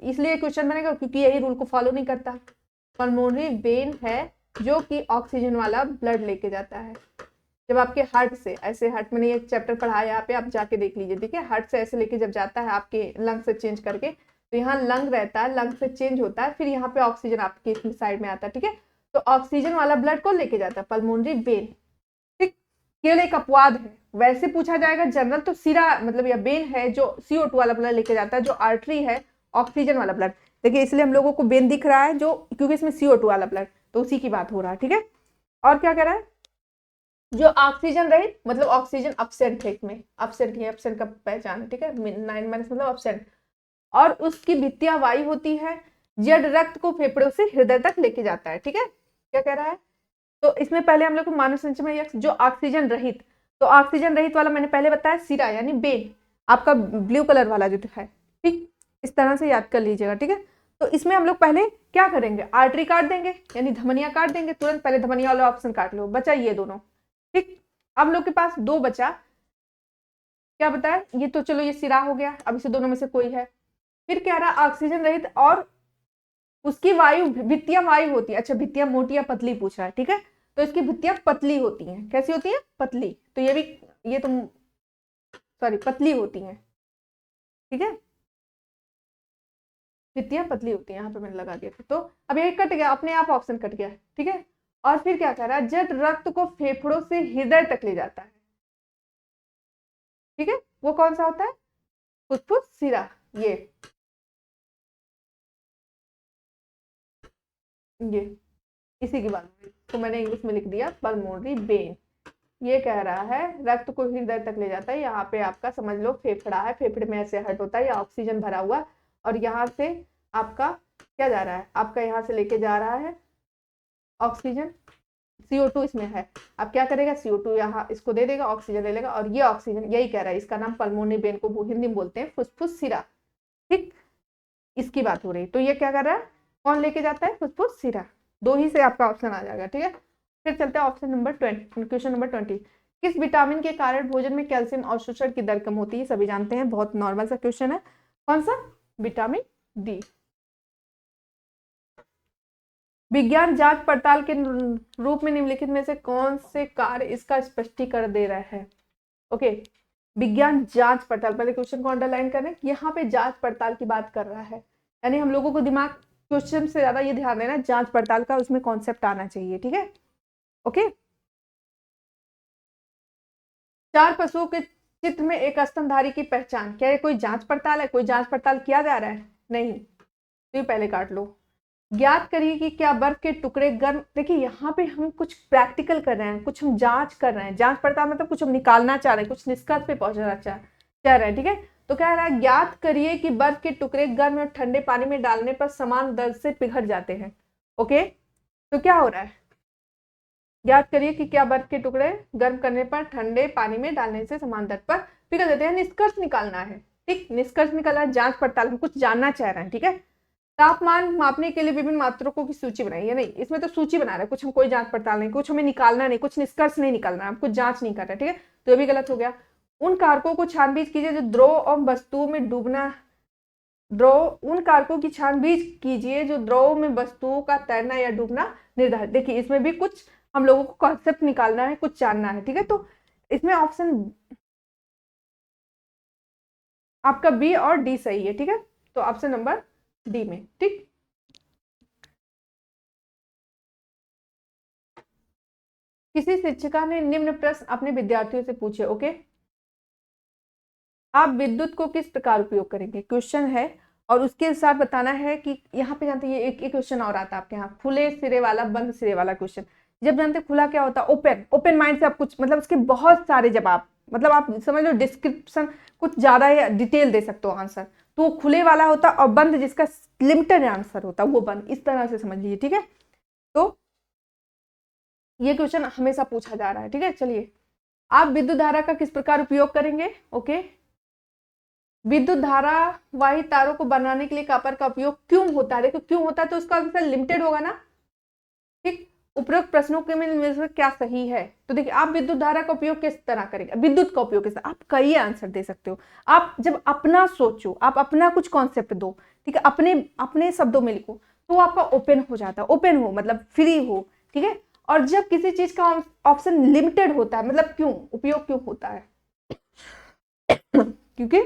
इसलिए क्वेश्चन बनेगा क्योंकि यही रूल को फॉलो नहीं करता। पल्मोनरी वेन है जो कि ऑक्सीजन वाला ब्लड लेके जाता है। जब आपके हार्ट से ऐसे, हार्ट मैंने एक चैप्टर पढ़ा है, यहाँ पे आप जाके देख लीजिए, ठीक है। हार्ट से ऐसे लेके जब जाता है आपके लंग से चेंज करके, तो यहाँ लंग रहता है, लंग से चेंज होता है, फिर यहाँ पे ऑक्सीजन आपके साइड में आता है, ठीक है। तो ऑक्सीजन वाला ब्लड को लेके जाता है पल्मोनरी वेन, ठीक। केवल एक अपवाद है, वैसे पूछा जाएगा जनरल तो सिरा मतलब या वेन है जो CO2 वाला ब्लड लेके जाता है, जो आर्टरी है ऑक्सीजन वाला ब्लड। देखिए इसलिए हम लोगों को वेन दिख रहा है, जो क्योंकि इसमें CO2 वाला ब्लड, तो उसी की बात हो रहा है, ठीक है। और क्या कह रहा है? जो ऑक्सीजन रहित मतलब ऑक्सीजन अपसेंट है, इसमें अपसेंट है, अपसेंट का पहचान है, ठीक है। 9 मतलब अपसेंट। और उसकी भित्तिया वायु होती है, जड़ रक्त को फेफड़ों से हृदय तक लेके जाता है, ठीक है। क्या कह रहा है? तो इसमें पहले हम लोग को मानव संचय में जो ऑक्सीजन रहित, तो ऑक्सीजन रहित वाला मैंने पहले बताया सिरा यानी वेन, आपका ब्लू कलर वाला जो है, ठीक। इस तरह से याद कर लीजिएगा, ठीक है। तो इसमें हम लोग पहले क्या करेंगे? आर्टरी काट देंगे, यानी धमनिया काट देंगे तुरंत, पहले धमनिया वाला ऑप्शन काट लो, बचा ये दोनों, ठीक। अब लोग के पास दो बचा, क्या बताया? ये तो चलो ये सिरा हो गया, अब इसे दोनों में से कोई है। फिर क्या रहा? ऑक्सीजन रहित और उसकी वायु, भित्तियां वायु होती है। अच्छा, भित्तियां मोटी या पतली पूछ रहा है, ठीक है। तो इसकी भित्तियां पतली होती हैं। कैसी होती हैं? पतली। तो ये भी, ये तो सॉरी पतली होती हैं, ठीक है। भित्तियां पतली होती हैं, यहाँ पे मैंने लगा दिया था। तो अब ये कट गया, अपने आप ऑप्शन कट गया, ठीक है। और फिर क्या कह रहा है? जड़ रक्त को फेफड़ों से हृदय तक ले जाता है, ठीक है। वो कौन सा होता है? फुफ्फुस सिरा। ये इसी की बात हुई, तो मैंने इंग्लिश में लिख दिया पल्मोनरी वेन। ये कह रहा है रक्त को हृदय तक ले जाता है। यहाँ पे आपका समझ लो फेफड़ा है, फेफड़े में ऐसे हट होता है, या ऑक्सीजन भरा हुआ, और यहाँ से आपका क्या जा रहा है? आपका यहाँ से लेके जा रहा है ऑक्सीजन, CO2 इसमें है। अब क्या करेगा? CO2 यहाँ इसको दे देगा, ऑक्सीजन ले लेगा, और ये ऑक्सीजन, यही कह रहा है, इसका नाम पल्मोनरी वेन को हिंदी में बोलते हैं फुफ्फुस सिरा, ठीक। इसकी बात हो रही। तो ये क्या कर रहा है? कौन लेके जाता है? फुफ्फुस सिरा। दो ही से आपका ऑप्शन आ जाएगा, ठीक है। फिर चलते हैं ऑप्शन नंबर 20, क्वेश्चन नंबर 20। किस विटामिन के कारण भोजन में कैल्शियम अवशोषण की दर कम होती है? सभी जानते हैं, बहुत नॉर्मल सा क्वेश्चन है। कौन सा? Vitamin D. विज्ञान जांच पड़ताल के रूप में निम्नलिखित में से कौन से कार्य इसका स्पष्टीकरण दे रहा है? ओके, विज्ञान जांच पड़ताल, पहले क्वेश्चन को अंडरलाइन करें, यहाँ पे जांच पड़ताल की बात कर रहा है, यानी हम लोगों को दिमाग क्वेश्चन से ज्यादा ये ध्यान देना, जांच पड़ताल का उसमें कॉन्सेप्ट आना चाहिए, ठीक है। ओके, चार पशुओं के चित्र में एक स्तनधारी की पहचान। क्या ये कोई जांच पड़ताल है? कोई जांच पड़ताल किया जा रहा है? नहीं, तो ये पहले काट लो। ज्ञात करिए कि क्या बर्फ के टुकड़े गर्म, देखिए यहाँ पे हम कुछ प्रैक्टिकल कर रहे हैं, कुछ हम जांच कर रहे हैं। जांच पड़ताल मतलब कुछ हम निकालना चाह रहे हैं, कुछ निष्कर्ष पे पहुंचना चाह रहे हैं, ठीक है। तो कह रहा है ज्ञात करिए कि बर्फ के टुकड़े गर्म और ठंडे पानी में डालने पर समान दर से पिघल जाते हैं। ओके, तो क्या हो रहा है? ज्ञात करिए कि क्या बर्फ के टुकड़े गर्म करने पर ठंडे पानी में डालने से समान दर पर पिघल जाते हैं। निष्कर्ष निकालना है, ठीक। निष्कर्ष निकालना है, जांच पड़ताल, हम कुछ जानना चाह रहे हैं, ठीक है। तापमान मापने के लिए विभिन्न मात्रकों की सूची बनाई है। नहीं, इसमें तो सूची बना रहे हैं, कुछ हम कोई जांच पड़ताल नहीं, कुछ हमें निकालना नहीं, कुछ निष्कर्ष नहीं निकालना, हम कुछ जांच नहीं कर रहे, ठीक है। तो ये भी गलत हो गया। उन कारकों को छानबीन कीजिए जो द्रव और वस्तुओं में डूबना, उन कारकों की छानबीन कीजिए जो द्रव में वस्तुओं का तैरना या डूबना निर्धारित। देखिए इसमें भी कुछ हम लोगों को कॉन्सेप्ट निकालना है, कुछ जानना है, ठीक है। तो इसमें ऑप्शन आपका बी और डी सही है, ठीक है। तो ऑप्शन नंबर डी में, ठीक। किसी शिक्षिका ने निम्न प्रश्न अपने विद्यार्थियों से पूछे। ओके, आप विद्युत को किस प्रकार उपयोग करेंगे, क्वेश्चन है। और उसके साथ बताना है कि यहाँ पे जानते हैं, ये एक क्वेश्चन और आता है आपके यहाँ, खुले सिरे वाला बंद सिरे वाला क्वेश्चन। जब जानते हैं खुला क्या होता है, ओपन, ओपन माइंड से आप कुछ मतलब उसके बहुत सारे जवाब, मतलब आप समझ लो डिस्क्रिप्शन कुछ ज्यादा या डिटेल दे सकते हो आंसर, तो वो खुले वाला होता है। और बंद जिसका लिमिटेड आंसर होता है वो बंद, इस तरह से समझ लीजिए, ठीक है। तो ये क्वेश्चन हमेशा पूछा जा रहा है, ठीक है। चलिए, आप विद्युत धारा का किस प्रकार उपयोग करेंगे। ओके, विद्युत धारा वाही तारों को बनाने के लिए कॉपर का उपयोग क्यों होता है। देखो क्यों होता है तो उसका आंसर लिमिटेड होगा ना, ठीक। उपरोक्त प्रश्नों के में से क्या सही है। तो देखिए, आप विद्युत धारा का उपयोग किस तरह करेंगे, विद्युत का उपयोग किस तरह, आप कई आंसर दे सकते हो। आप जब अपना सोचो, आप अपना कुछ कॉन्सेप्ट दो, ठीक है, अपने अपने शब्दों में लिखो, तो आपका ओपन हो जाता है। ओपन हो मतलब फ्री हो, ठीक है। और जब किसी चीज का ऑप्शन लिमिटेड होता है, मतलब क्यों, उपयोग क्यों होता है क्योंकि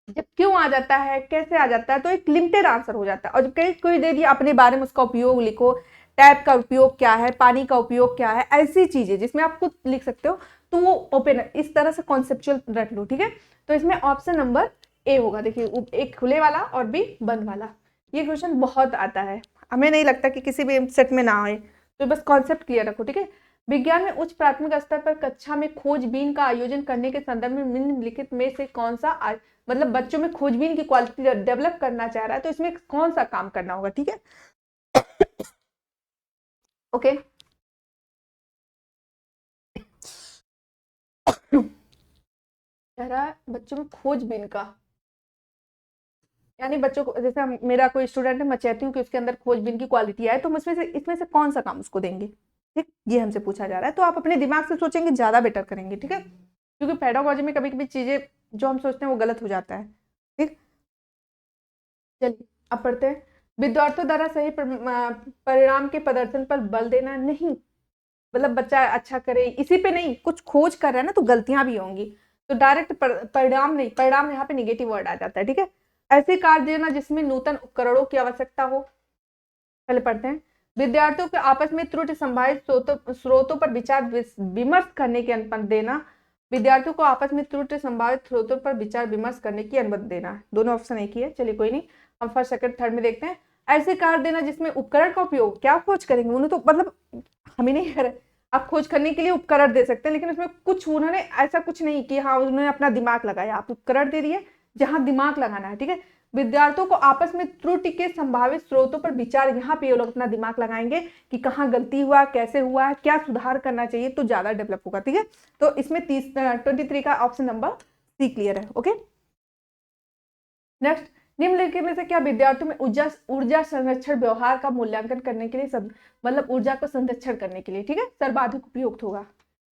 जब क्यों आ जाता है, कैसे आ जाता है, तो एक लिमिटेड आंसर हो जाता है। और जब कहीं कोई दे दिया, अपने बारे में उसका उपयोग लिखो, टैप का उपयोग क्या है, पानी का उपयोग क्या है, ऐसी चीजें जिसमें आप खुद लिख सकते हो, तो वो ओपन है। इस तरह से कॉन्सेप्चुअल रख लो, ठीक है। तो इसमें ऑप्शन नंबर ए होगा। देखिए, एक खुले वाला और बी बंद वाला। ये क्वेश्चन बहुत आता है, हमें नहीं लगता कि किसी भी सेट में ना आए, तो बस कॉन्सेप्ट क्लियर रखो, ठीक है। विज्ञान में उच्च प्राथमिक स्तर पर कक्षा में खोजबीन का आयोजन करने के संदर्भ में निम्नलिखित में से कौन सा मतलब बच्चों में खोजबीन की क्वालिटी डेवलप करना चाह रहा है, तो इसमें कौन सा काम करना होगा, ठीक है। ओके, कह रहा है बच्चों में खोजबीन का, यानी बच्चों को, जैसे मेरा कोई स्टूडेंट है, मैं चाहती हूँ कि उसके अंदर खोजबीन की क्वालिटी आए, तो हम इसमें से कौन सा काम उसको देंगे, ठीक। ये हमसे पूछा जा रहा है, तो आप अपने दिमाग से सोचेंगे ज्यादा बेटर करेंगे, ठीक है। क्योंकि पेडागोजी में कभी कभी चीजें जो हम सोचते हैं वो गलत हो जाता है, ठीक। चलिए, अब पढ़ते हैं। विद्यार्थियों द्वारा सही परिणाम के प्रदर्शन पर बल देना नहीं, मतलब बच्चा अच्छा करे इसी पे नहीं, कुछ खोज कर रहा है ना, तो गलतियां भी होंगी, तो डायरेक्ट परिणाम नहीं, परिणाम यहाँ पे निगेटिव वर्ड आ जाता है, ठीक है। ऐसे कार्य देना जिसमें नूतन उपकरणों की आवश्यकता हो। पहले पढ़ते हैं। विद्यार्थियों के आपस में त्रुटि संभावित स्रोतों पर विचार विमर्श करने की अनुमति देना। विद्यार्थियों को आपस में त्रुटि संभावित स्रोतों पर विचार विमर्श करने की अनुमति देना। दोनों ऑप्शन एक ही है, चलिए कोई नहीं, हम फर्स्ट सेकंड थर्ड में देखते हैं। ऐसे कार्य देना जिसमें उपकरण का उपयोग, क्या खोज करेंगे उन्होंने, तो मतलब हम ही नहीं कर, आप खोज करने के लिए उपकरण दे सकते हैं, लेकिन उसमें कुछ उन्होंने ऐसा कुछ नहीं कि हाँ उन्होंने अपना दिमाग लगाया, आप उपकरण दे दिए जहां दिमाग लगाना है, ठीक है। विद्यार्थियों को आपस में त्रुटि के संभावित स्रोतों पर विचार, यहाँ पे ये लोग अपना दिमाग लगाएंगे कि कहाँ गलती हुआ, कैसे हुआ है, क्या सुधार करना चाहिए, तो ज्यादा डेवलप होगा, ठीक है। तो इसमें 23 का ऑप्शन नंबर सी क्लियर है। ओके, नेक्स्ट, निम्नलिखित में से क्या विद्यार्थियों में ऊर्जा संरक्षण व्यवहार का मूल्यांकन करने के लिए मतलब ऊर्जा को संरक्षण करने के लिए, ठीक है, सर्वाधिक उपयुक्त होगा।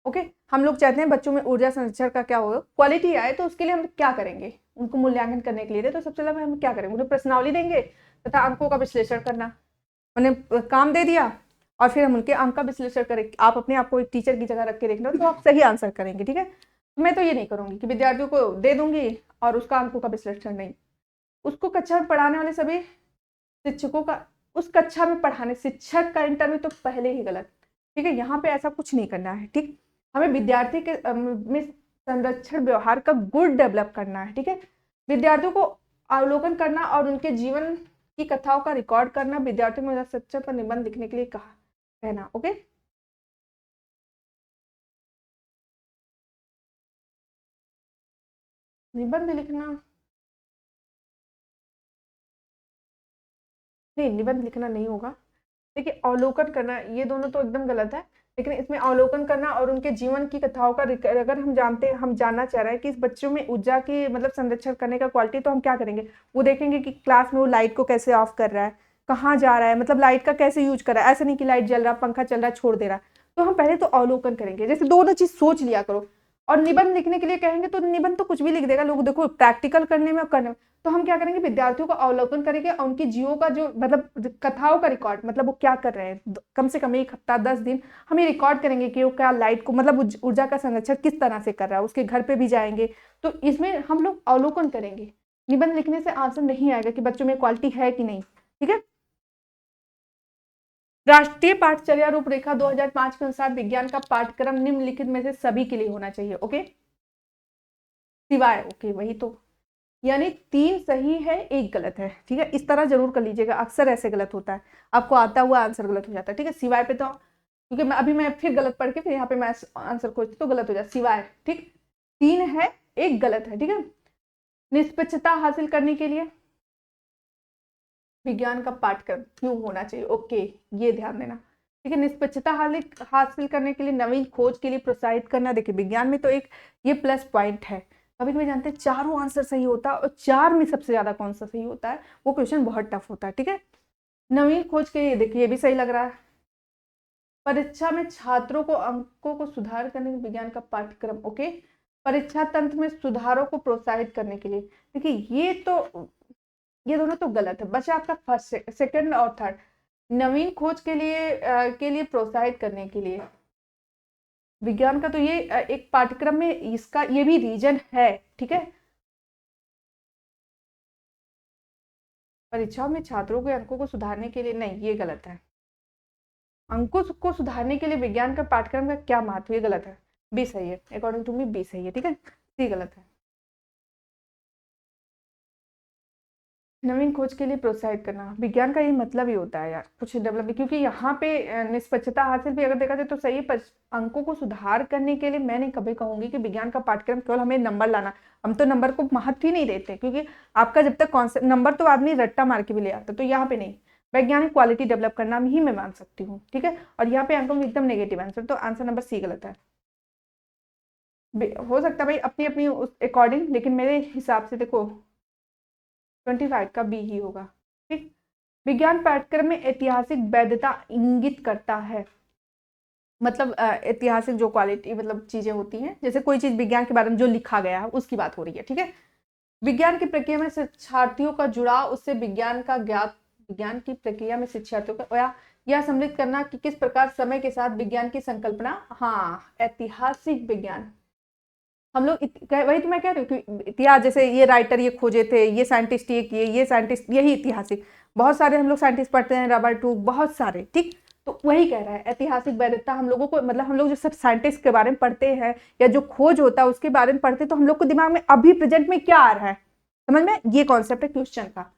ओके, हम लोग चाहते हैं बच्चों में ऊर्जा संरक्षण का क्या होगा, क्वालिटी आए, तो उसके लिए हम क्या करेंगे, उनको मूल्यांकन करने के लिए, तो सबसे पहले हम क्या करेंगे, उन्हें प्रश्नावली देंगे तथा अंकों का विश्लेषण करना। उन्हें काम दे दिया और फिर हम उनके अंक का विश्लेषण करें। आप अपने आप को एक टीचर की जगह रख के देखना, तो आप सही आंसर करेंगे, ठीक है। मैं तो ये नहीं करूंगी कि विद्यार्थियों को दे दूंगी और उसका अंकों का विश्लेषण नहीं। उसको कक्षा में पढ़ाने वाले सभी शिक्षकों का, उस कक्षा में पढ़ाने शिक्षक का इंटरव्यू तो पहले ही गलत, ठीक है। यहाँ पे ऐसा कुछ नहीं करना है, ठीक। हमें विद्यार्थी के में संरक्षण व्यवहार का गुण डेवलप करना है, ठीक है। विद्यार्थियों को अवलोकन करना और उनके जीवन की कथाओं का रिकॉर्ड करना। विद्यार्थियों में सच्चा पर निबंध लिखने के लिए कहा कहना। ओके, निबंध लिखना नहीं, निबंध लिखना नहीं होगा। देखिए, अवलोकन करना, ये दोनों तो एकदम गलत है, लेकिन इसमें अवलोकन करना और उनके जीवन की कथाओं का अगर हम जानना चाह रहे हैं कि इस बच्चों में ऊर्जा की मतलब संरक्षण करने का क्वालिटी, तो हम क्या करेंगे, वो देखेंगे कि क्लास में वो लाइट को कैसे ऑफ कर रहा है, कहाँ जा रहा है, मतलब लाइट का कैसे यूज कर रहा है, ऐसा नहीं कि लाइट जल रहा, पंखा चल रहा है, छोड़ दे रहा। तो हम पहले तो अवलोकन करेंगे, जैसे दोनों चीज सोच लिया करो। और निबंध लिखने के लिए कहेंगे तो निबंध तो कुछ भी लिख देगा, लोग देखो प्रैक्टिकल करने में और करने में। तो हम क्या करेंगे, विद्यार्थियों को अवलोकन करेंगे और उनकी जीवों का जो मतलब कथाओं का रिकॉर्ड, मतलब वो क्या कर रहे हैं, कम से कम 1 हफ्ता 10 दिन हम ये रिकॉर्ड करेंगे कि वो क्या लाइट को मतलब ऊर्जा का संरक्षण किस तरह से कर रहा है, उसके घर पे भी जाएंगे। तो इसमें हम लोग अवलोकन करेंगे। निबंध लिखने से आंसर नहीं आएगा कि बच्चों में क्वालिटी है कि नहीं, ठीक है। राष्ट्रीय पाठचर्या रूपरेखा 2005 के अनुसार विज्ञान का पाठ्यक्रम निम्नलिखित में से सभी के लिए होना चाहिए। ओके, सिवाय, ओके वही तो, यानी 3 सही है 1 गलत है। ठीक है, इस तरह जरूर कर लीजिएगा, अक्सर ऐसे गलत होता है, आपको आता हुआ आंसर गलत हो जाता है। ठीक है, सिवाय पे तो क्योंकि मैं फिर गलत पढ़ के फिर यहाँ पे मैं आंसर खोजती तो गलत हो जाता, सिवाय। ठीक, 3 है 1 गलत है। ठीक है, निष्पक्षता हासिल करने के लिए विज्ञान का पाठ्यक्रम क्यों होना चाहिए। ओके, ये ध्यान देना। ठीक है, निष्पक्षता हासिल करने के लिए, नवीन खोज के लिए प्रोत्साहित करना। देखिए विज्ञान में तो एक ये प्लस पॉइंट है, कभी कभी जानते हैं चारों आंसर सही होता है और 4 में सबसे ज्यादा कौन सा सही होता है, वो क्वेश्चन बहुत टफ होता है। ठीक है, नवीन खोज के लिए देखिए ये भी सही लग रहा है। परीक्षा में छात्रों को अंकों को सुधार करने के विज्ञान का पाठ्यक्रम। ओके, परीक्षा तंत्र में सुधारों को प्रोत्साहित करने के लिए। देखिए ये दोनों तो गलत है, बचा आपका फर्स्ट, सेकंड और थर्ड। नवीन खोज के लिए प्रोत्साहित करने के लिए विज्ञान का तो ये एक पाठ्यक्रम में इसका ये भी रीजन है। ठीक है, परीक्षाओं में छात्रों के अंकों को सुधारने के लिए, नहीं ये गलत है। अंकों को सुधारने के लिए विज्ञान का पाठ्यक्रम का क्या महत्व, ये गलत है। बी सही है, अकॉर्डिंग टू मी बी सही है। ठीक है, सी गलत है। नवीन खोज के लिए प्रोत्साहित करना, विज्ञान का ये मतलब ही होता है यार, कुछ डेवलप, क्योंकि यहाँ पे निष्पक्षता हासिल भी अगर देखा जाए तो सही है, पर अंकों को सुधार करने के लिए मैं नहीं कभी कहूंगी कि विज्ञान का पाठ्यक्रम केवल हमें नंबर लाना। हम तो नंबर को महत्व ही नहीं देते, क्योंकि आपका जब तक कॉन्सेप्ट, नंबर तो आदमी रट्टा मार के भी ले आता, तो यहाँ पे नहीं, वैज्ञानिक क्वालिटी डेवलप करना ही मैं मान सकती हूँ। ठीक है, और यहाँ पे अंकों में एकदम नेगेटिव आंसर, तो आंसर नंबर सी गलत है। हो सकता है भाई अपनी अपनी उस अकॉर्डिंग, लेकिन मेरे हिसाब से देखो 25 का बी ही होगा। ठीक, विज्ञान पाठ्यक्रम में ऐतिहासिक वैधता इंगित करता है, मतलब ऐतिहासिक जो क्वालिटी मतलब चीजें होती हैं, जैसे कोई चीज विज्ञान के बारे में जो लिखा गया है उसकी बात हो रही है। ठीक है, विज्ञान की प्रक्रिया में शिक्षार्थियों का जुड़ाव, उससे विज्ञान की प्रक्रिया में शिक्षार्थियों का यह सम्मिलित करना कि किस प्रकार समय के साथ विज्ञान की संकल्पना, हाँ ऐतिहासिक विज्ञान, हम लोग वही तो मैं कह रही हूँ कि इतिहास, जैसे ये राइटर ये खोजे थे, ये साइंटिस्ट ये किए, ये साइंटिस्ट, यही ऐतिहासिक, बहुत सारे हम लोग साइंटिस्ट पढ़ते हैं, रॉबर्ट हुक, बहुत सारे। ठीक, तो वही कह रहा है ऐतिहासिक वैधता, हम लोगों को मतलब हम लोग जो सब साइंटिस्ट के बारे में पढ़ते हैं या जो खोज होता है उसके बारे में पढ़ते हैं, तो हम लोग को दिमाग में अभी प्रेजेंट में क्या आ रहा है, समझ में, ये कॉन्सेप्ट है क्वेश्चन का।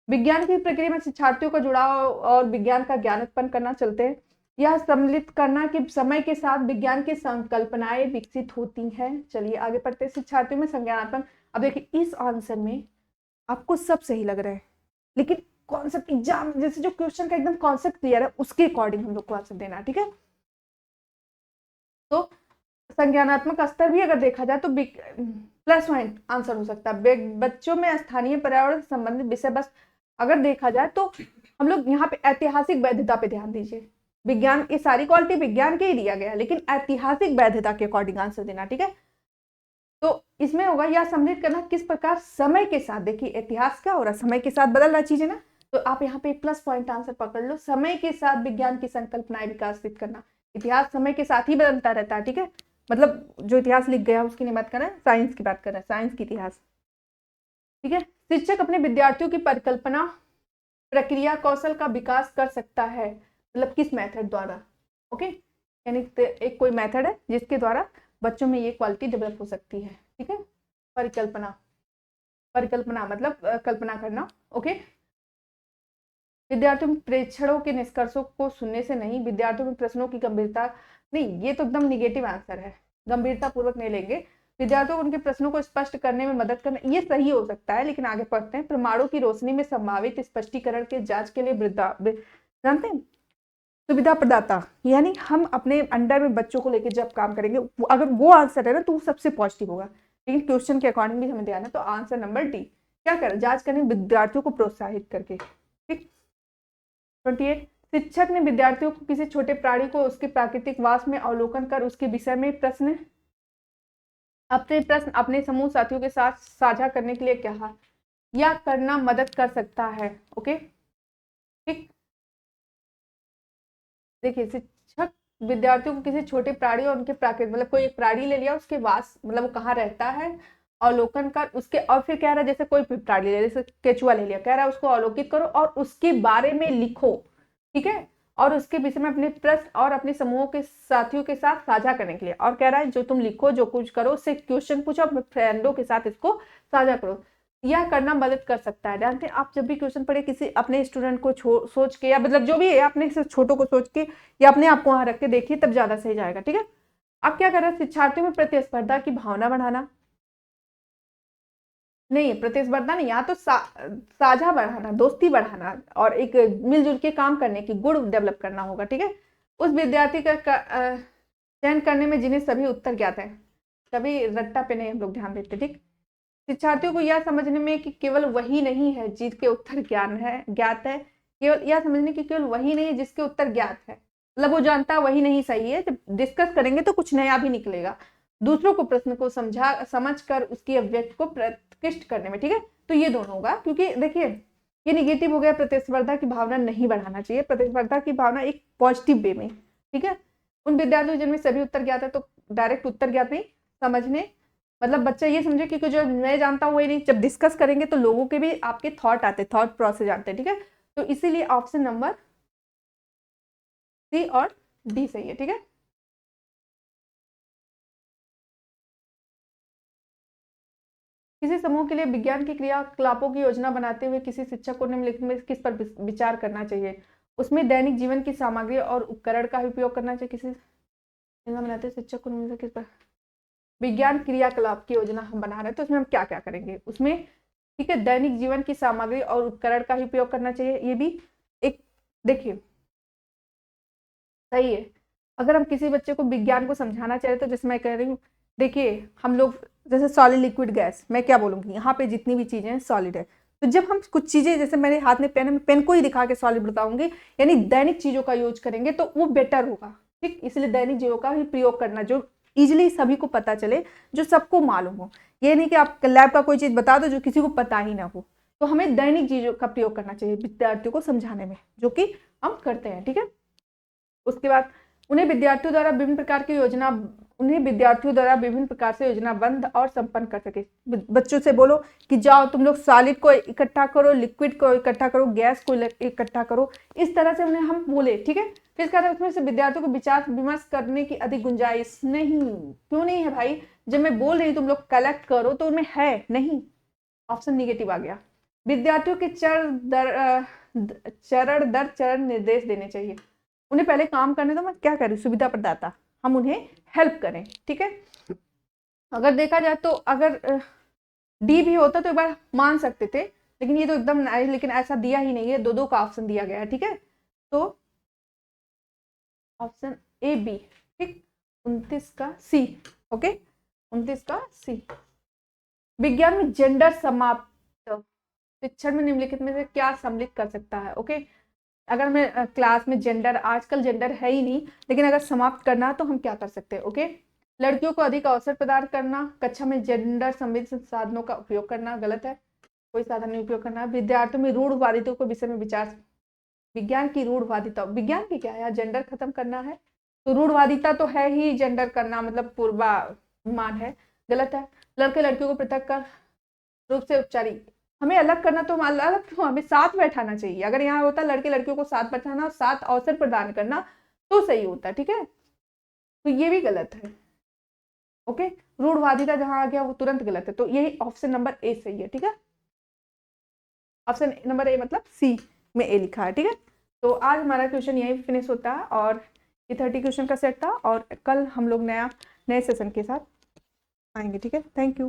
विज्ञान की प्रक्रिया में शिक्षार्थियों का जुड़ाव और विज्ञान का ज्ञान उत्पन्न करना चलते हैं, यह सम्मिलित करना कि समय के साथ विज्ञान की संकल्पनाएं विकसित होती हैं। चलिए आगे पढ़ते हैं, शिक्षार्थियों में संज्ञानात्मक। अब देखिए इस आंसर में आपको सब सही लग रहा है, लेकिन कॉन्सेप्ट एग्जाम जैसे जो क्वेश्चन का एकदम कॉन्सेप्ट क्लियर है उसके अकॉर्डिंग हम लोग को आंसर देना। ठीक है, तो संज्ञानात्मक स्तर भी अगर देखा जाए तो प्लस पॉइंट आंसर हो सकता है। बच्चों में स्थानीय पर्यावरण से संबंधित विषय बस अगर देखा जाए तो हम लोग यहाँ पे ऐतिहासिक वैधता पे ध्यान दीजिए। विज्ञान, ये सारी क्वालिटी विज्ञान के ही दिया गया है, लेकिन ऐतिहासिक वैधता के अकॉर्डिंग आंसर देना। ठीक है, तो इसमें होगा यह सम्मिलित करना किस प्रकार समय के साथ, देखिए इतिहास क्या हो रहा है, समय के साथ बदल रहा चीज है ना, तो आप यहाँ पे प्लस पॉइंट आंसर पकड़ लो, समय के साथ विज्ञान की संकल्पनाएं विकसित करना। इतिहास समय के साथ ही बदलता रहता है। ठीक है, मतलब जो इतिहास लिख गया उसकी नहीं बात कर रहे हैं, साइंस की बात कर रहे हैं, साइंस की इतिहास। ठीक है, शिक्षक अपने विद्यार्थियों की परिकल्पना प्रक्रिया कौशल का विकास कर सकता है, मतलब किस मेथड द्वारा। ओके, यानी एक कोई मेथड है जिसके द्वारा बच्चों में ये क्वालिटी डेवलप हो सकती है। ठीक है, परिकल्पना, परिकल्पना मतलब कल्पना करना। ओके, विद्यार्थियों में प्रेक्षणों के निष्कर्षों को सुनने से नहीं, विद्यार्थियों में प्रश्नों की गंभीरता, नहीं ये तो एकदम निगेटिव आंसर है, गंभीरता पूर्वक नहीं लेंगे। विद्यार्थियों को उनके प्रश्नों को स्पष्ट करने में मदद करना, ये सही हो सकता है, लेकिन आगे पढ़ते हैं। प्रमाणों की रोशनी में संभावित स्पष्टीकरण के जांच के लिए जानते हैं सुविधा प्रदाता, यानी हम अपने अंडर में बच्चों को लेकर जब काम करेंगे अगर वो आंसर है ना तो वो सबसे पॉजिटिव होगा, लेकिन क्वेश्चन के अकॉर्डिंग भी हमें ध्यान है, तो आंसर नंबर डी। क्या करें, जांच करने विद्यार्थियों को प्रोत्साहित करके। ठीक, 28, शिक्षक ने विद्यार्थियों को किसी छोटे प्राणी को उसके प्राकृतिक वास में अवलोकन कर उसके विषय में अपने प्रश्न अपने समूह साथियों के साथ साझा करने के लिए कहा, या करना मदद कर सकता है। ओके, ठीक, देखिए शिक्षक विद्यार्थियों को किसी छोटे प्राणी और उनके प्राकृतिक, मतलब कोई एक प्राणी ले लिया उसके वास मतलब वो कहाँ रहता है अवलोकन कर उसके, और फिर कह रहा है जैसे कोई प्राणी ले, जैसे केचुआ ले लिया, कह रहा है उसको अवलोकित करो और उसके बारे में लिखो। ठीक है, और उसके विषय में अपने प्रश्न और अपने समूहों के साथियों के साथ साझा करने के लिए। और कह रहा है जो तुम लिखो जो कुछ करो उससे क्वेश्चन पूछो, अपने फ्रेंडों के साथ इसको साझा करो। यह करना मदद कर सकता है। जानते हैं आप जब भी क्वेश्चन पढ़े किसी अपने स्टूडेंट को सोच के, या मतलब जो भी है अपने से छोटों को सोच के या अपने आप को वहां रख के देखिए, तब ज्यादा सही जाएगा। ठीक है, अब क्या कर रहा है, शिक्षार्थियों में प्रतिस्पर्धा की भावना बढ़ाना, नहीं प्रतिस्पर्धा नहीं, यहाँ तो साझा बढ़ाना, दोस्ती बढ़ाना और एक मिलजुल के काम करने की गुण डेवलप करना होगा। ठीक है, उस विद्यार्थी का चयन करने में जिन्हें सभी उत्तर ज्ञात है, कभी रट्टा पे नहीं हम लोग ध्यान देते। ठीक, शिक्षार्थियों को यह समझने में कि केवल वही नहीं है जिसके उत्तर ज्ञात है, केवल यह समझने की केवल वही नहीं है जिसके उत्तर ज्ञात है, मतलब वो जानता है वही नहीं सही है। जब डिस्कस करेंगे तो कुछ नया भी निकलेगा, दूसरों को प्रश्न को समझ कर उसकी अभिव्यक्ति को प्रतिष्ठित करने में। ठीक है, तो ये दोनों होगा, क्योंकि देखिए ये निगेटिव हो गया, प्रतिस्पर्धा की भावना नहीं बढ़ाना चाहिए, प्रतिस्पर्धा की भावना एक पॉजिटिव वे में। ठीक है, उन विद्यार्थियों जिनमें सभी उत्तर ज्ञात है, तो डायरेक्ट उत्तर ज्ञात नहीं, समझने मतलब बच्चा ये समझे कि जो मैं जानता हूँ वही नहीं, जब डिस्कस करेंगे तो लोगों के भी आपके थॉट आते, थॉट प्रोसेस आते हैं। ठीक है, तो इसीलिए ऑप्शन नंबर सी और डी सही है। ठीक है, किसी समूह के लिए विज्ञान की क्रियाकलापों की योजना बनाते हुए किसी शिक्षक को निम्नलिखित में किस पर विचार करना चाहिए। उसमें दैनिक जीवन की सामग्री और उपकरण का उपयोग करना चाहिए। किसी योजना बनाते हुए शिक्षक को निम्नलिखित किस पर, विज्ञान क्रियाकलाप की योजना हम बना रहे हैं तो उसमें हम क्या क्या करेंगे उसमें। ठीक है, दैनिक जीवन की सामग्री और उपकरण का ही उपयोग करना चाहिए, ये भी एक देखिए सही है। अगर हम किसी बच्चे को विज्ञान को समझाना चाहे तो जैसे मैं कह रही हूँ, देखिए हम लोग जैसे सॉलिड लिक्विड गैस, मैं क्या बोलूंगी, यहाँ पे जितनी भी चीजें हैं सॉलिड है, तो जब हम कुछ चीजें जैसे मेरे हाथ में पेन है, मैं पेन को ही दिखा के सॉलिड बताऊंगी, यानी दैनिक चीजों का यूज करेंगे तो वो बेटर होगा। ठीक, इसलिए दैनिक चीजों का ही प्रयोग करना जो इजिली सभी को पता चले, जो सबको मालूम हो। ये नहीं कि आप लैब का कोई चीज बता दो जो किसी को पता ही ना हो। तो हमें दैनिक चीजों का प्रयोग करना चाहिए विद्यार्थियों को समझाने में, जो कि हम करते हैं। ठीक है, उसके बाद उन्हें विद्यार्थियों द्वारा विभिन्न प्रकार से योजनाबद्ध और संपन्न कर सके। बच्चों से बोलो कि जाओ तुम लोग सॉलिड को इकट्ठा करो, लिक्विड को इकट्ठा करो, गैस को इकट्ठा करो, इस तरह से उन्हें हम बोले। ठीक है, फिर कहते हैं उसमें से विद्यार्थियों को विचार विमर्श करने की अधिक गुंजाइश नहीं। क्यों नहीं है भाई, जब मैं बोल रही तुम लोग कलेक्ट करो तो उनमें है नहीं, ऑप्शन निगेटिव आ गया। विद्यार्थियों के चरण दर चरण निर्देश देने चाहिए। उन्हें पहले काम करने दो, मैं क्या करूँ सुविधा प्रदाता, हम उन्हें हेल्प करें। ठीक है, अगर देखा जाए तो अगर डी भी होता तो एक बार मान सकते थे, लेकिन ये तो एकदम लेकिन ऐसा दिया ही नहीं है, दो दो का ऑप्शन दिया गया है। ठीक है, तो ऑप्शन ए बी। ठीक, 29 का सी। ओके, 29 का सी। विज्ञान में जेंडर समाप्त शिक्षण में निम्नलिखित में से क्या सम्मिलित कर सकता है। ओके, अगर मैं क्लास में जेंडर, आजकल जेंडर है ही नहीं, लेकिन अगर समाप्त करना है तो हम क्या कर सकते हैं। ओके, लड़कियों को अधिक अवसर प्रदान करना, कक्षा में जेंडर संबंधित साधनों का उपयोग करना, गलत है, कोई साधन नहीं उपयोग करना। विद्यार्थियों में रूढ़वादिता को विषय में विचार, विज्ञान की रूढ़वादिता, विज्ञान की क्या है, जेंडर खत्म करना है, तो रूढ़वादिता तो है ही, जेंडर करना मतलब पूर्वानुमान है, गलत है। लड़के लड़कियों को पृथक कर रूप से उपचारी, हमें अलग करना, तो हम अलग क्यों, हमें साथ बैठाना चाहिए। अगर यहाँ होता लड़के लड़कियों को साथ बैठाना और साथ अवसर प्रदान करना तो सही होता। ठीक है, तो ये भी गलत है। ओके, रूढ़वादिता जहां आ गया वो तुरंत गलत है, तो यही ऑप्शन नंबर ए सही है। ठीक है, ऑप्शन नंबर ए मतलब सी में ए लिखा है। ठीक है, तो आज हमारा क्वेश्चन यही फिनिश होता है, और ये 30 क्वेश्चन का सेट था, और कल हम लोग नए सेशन के साथ आएंगे। ठीक है, थैंक यू।